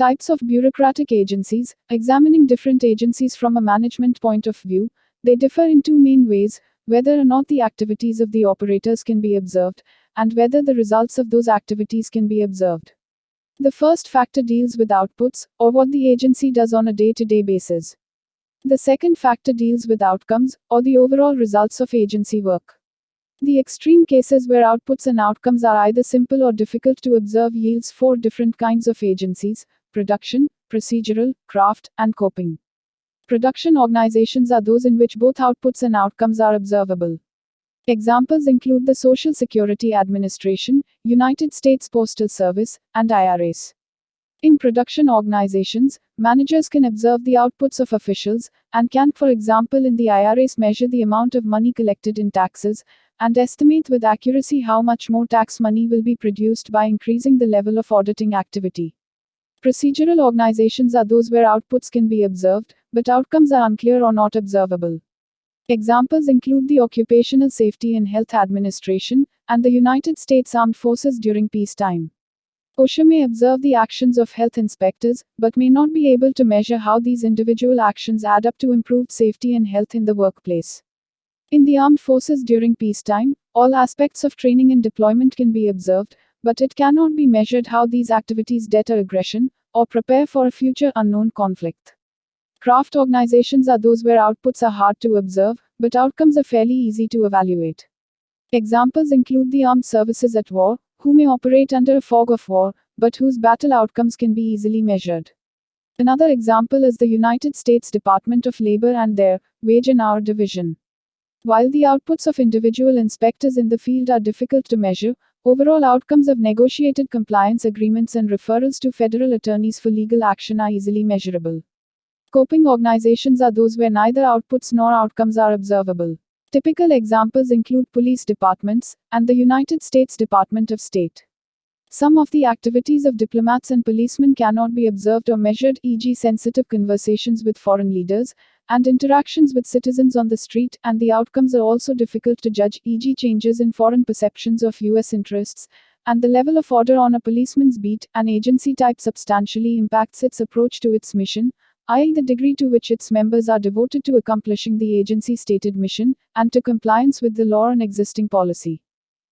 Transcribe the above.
Types of bureaucratic agencies. Examining different agencies from a management point of view, they differ in two main ways: whether or not the activities of the operators can be observed, and whether the results of those activities can be observed. The first factor deals with outputs, or what the agency does on a day-to-day basis. The second factor deals with outcomes, or the overall results of agency work. The extreme cases where outputs and outcomes are either simple or difficult to observe yields four different kinds of agencies: production, procedural, craft, and coping. Production organizations are those in which both outputs and outcomes are observable. Examples include the Social Security Administration, United States Postal Service, and IRS. In production organizations, managers can observe the outputs of officials, and can, for example, in the IRS, measure the amount of money collected in taxes, and estimate with accuracy how much more tax money will be produced by increasing the level of auditing activity. Procedural organizations are those where outputs can be observed, but outcomes are unclear or not observable. Examples include the Occupational Safety and Health Administration, and the United States Armed Forces during peacetime. OSHA may observe the actions of health inspectors, but may not be able to measure how these individual actions add up to improved safety and health in the workplace. In the armed forces during peacetime, all aspects of training and deployment can be observed, but it cannot be measured how these activities deter aggression, or prepare for a future unknown conflict. Craft organizations are those where outputs are hard to observe, but outcomes are fairly easy to evaluate. Examples include the armed services at war, who may operate under a fog of war, but whose battle outcomes can be easily measured. Another example is the United States Department of Labor and their Wage and Hour Division. While the outputs of individual inspectors in the field are difficult to measure, overall outcomes of negotiated compliance agreements and referrals to federal attorneys for legal action are easily measurable. Coping organizations are those where neither outputs nor outcomes are observable. Typical examples include police departments, and the United States Department of State. Some of the activities of diplomats and policemen cannot be observed or measured, e.g., sensitive conversations with foreign leaders, and interactions with citizens on the street, and the outcomes are also difficult to judge, e.g., changes in foreign perceptions of U.S. interests, and the level of order on a policeman's beat. An agency type substantially impacts its approach to its mission, i.e., the degree to which its members are devoted to accomplishing the agency's stated mission, and to compliance with the law and existing policy.